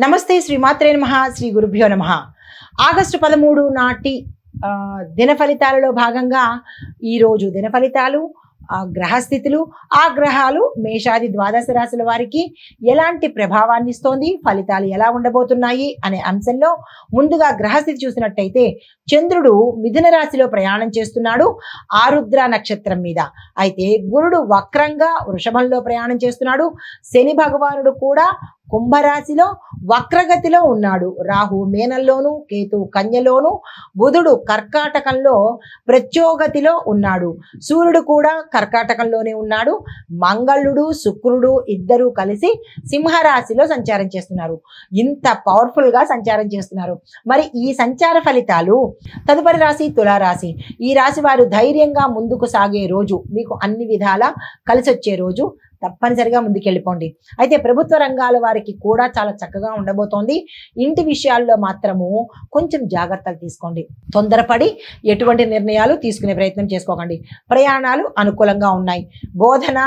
నమస్తే శ్రీమాత్రే నమః శ్రీ గురుభ్యో నమః ఆగస్టు 13 నాటి దిన ఫలితాలలో భాగంగా ఈ రోజు దిన ఫలితాలు గ్రహస్థితులు ఆ గ్రహాలు మేషాది ద్వాదశ రాశుల వారికి ఎలాంటి ప్రభావాన్ని ఇస్తోంది ఫలితాలు ఎలా ఉండబోతున్నాయి అనే అంశంలో ముందుగా గ్రహస్థితి చూసినట్టయితే చంద్రుడు మిథున రాశిలో ప్రయాణం చేస్తున్నాడు ఆరుద్ర నక్షత్రం మీద. అయితే గురుడు వక్రంగా వృషభంలో ప్రయాణం చేస్తున్నాడు. శని భగవానుడు కూడా కుంభరాశిలో వక్రగతిలో ఉన్నాడు. రాహు మీనంలోను, కేతు కన్యలోను, బుధుడు కర్కాటకంలో ప్రత్యోగతిలో ఉన్నాడు. సూర్యుడు కూడా కర్కాటకంలోనే ఉన్నాడు. మంగళుడు శుక్రుడు ఇద్దరు కలిసి సింహరాశిలో సంచారం చేస్తున్నారు. ఇంత పవర్ఫుల్ గా సంచారం చేస్తున్నారు. మరి ఈ సంచార ఫలితాలు తదుపరి రాశి తులారాశి. ఈ రాశి వారు ధైర్యంగా ముందుకు సాగే రోజు, మీకు అన్ని విధాలా కలిసి వచ్చే రోజు. తప్పనిసరిగా ముందుకెళ్ళిపోండి. అయితే ప్రభుత్వ రంగాల వారికి కూడా చాలా చక్కగా ఉండబోతోంది. ఇంటి విషయాల్లో మాత్రము కొంచెం జాగ్రత్తలు తీసుకోండి. తొందరపడి ఎటువంటి నిర్ణయాలు తీసుకునే ప్రయత్నం చేసుకోకండి. ప్రయాణాలు అనుకూలంగా ఉన్నాయి. బోధన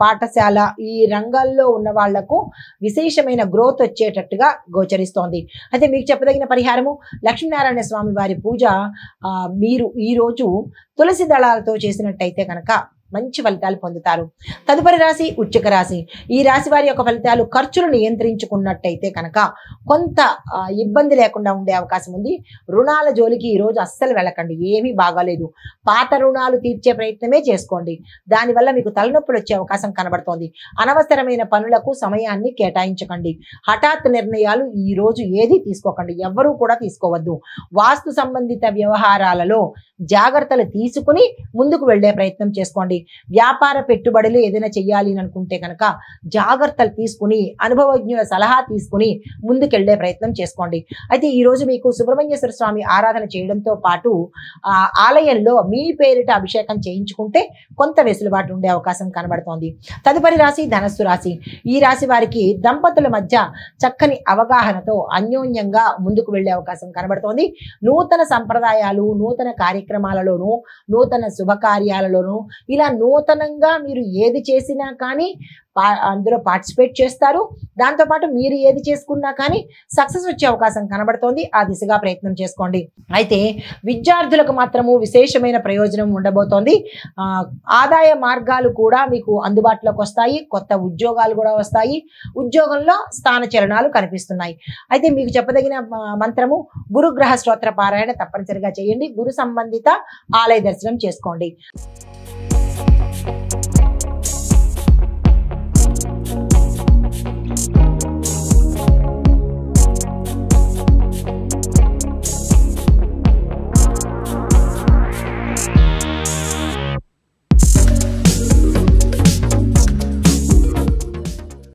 పాఠశాల ఈ రంగాల్లో ఉన్న వాళ్లకు విశేషమైన గ్రోత్ వచ్చేటట్టుగా గోచరిస్తోంది. అయితే మీకు చెప్పదగిన పరిహారము లక్ష్మీనారాయణ స్వామి వారి పూజ మీరు ఈరోజు తులసి దళాలతో చేసినట్టయితే కనుక మంచి ఫలితాలు పొందుతారు. తదుపరి రాశి వృశ్చిక రాశి. ఈ రాశి వారి యొక్క ఫలితాలు ఖర్చులు నియంత్రించుకున్నట్టయితే కనుక కొంత ఇబ్బంది లేకుండా ఉండే అవకాశం ఉంది. రుణాల జోలికి ఈరోజు అస్సలు వెళ్ళకండి, ఏమీ బాగాలేదు. పాత రుణాలు తీర్చే ప్రయత్నమే చేసుకోండి. దానివల్ల మీకు తలనొప్పులు వచ్చే అవకాశం కనబడుతోంది. అనవసరమైన పనులకు సమయాన్ని కేటాయించకండి. హఠాత్ నిర్ణయాలు ఈ రోజు ఏది తీసుకోకండి, ఎవ్వరూ కూడా తీసుకోవద్దు. వాస్తు సంబంధిత వ్యవహారాలలో జాగ్రత్తలు తీసుకుని ముందుకు వెళ్లే ప్రయత్నం చేసుకోండి. వ్యాపార పెట్టుబడులు ఏదైనా చెయ్యాలి అనుకుంటే కనుక జాగ్రత్తలు తీసుకుని అనుభవజ్ఞుల సలహా తీసుకుని ముందుకెళ్లే ప్రయత్నం చేసుకోండి. అయితే ఈ రోజు మీకు సుబ్రహ్మణ్యేశ్వర స్వామి ఆరాధన చేయడంతో పాటు ఆలయంలో మీ పేరిట అభిషేకం చేయించుకుంటే కొంత వెసులుబాటు ఉండే అవకాశం కనబడుతోంది. తదుపరి రాశి ధనస్సు రాశి. ఈ రాశి వారికి దంపతుల మధ్య చక్కని అవగాహనతో అన్యోన్యంగా ముందుకు వెళ్లే అవకాశం కనబడుతోంది. నూతన సంప్రదాయాలు, నూతన కార్యక్రమాలలోనూ, నూతన శుభకార్యాలలోనూ ఇలా నూతనంగా మీరు ఏది చేసినా కానీ అందులో పార్టిసిపేట్ చేస్తారు. దాంతోపాటు మీరు ఏది చేసుకున్నా కానీ సక్సెస్ వచ్చే అవకాశం కనబడుతోంది. ఆ దిశగా ప్రయత్నం చేసుకోండి. అయితే విద్యార్థులకు మాత్రము విశేషమైన ప్రయోజనం ఉండబోతోంది. ఆదాయ మార్గాలు కూడా మీకు అందుబాటులోకి వస్తాయి. కొత్త ఉద్యోగాలు కూడా వస్తాయి. ఉద్యోగంలో స్థాన చలనాలు కనిపిస్తున్నాయి. అయితే మీకు చెప్పదగిన మంత్రము గురుగ్రహ స్తోత్ర పారాయణ తప్పనిసరిగా చేయండి. గురు సంబంధిత ఆలయ దర్శనం చేసుకోండి.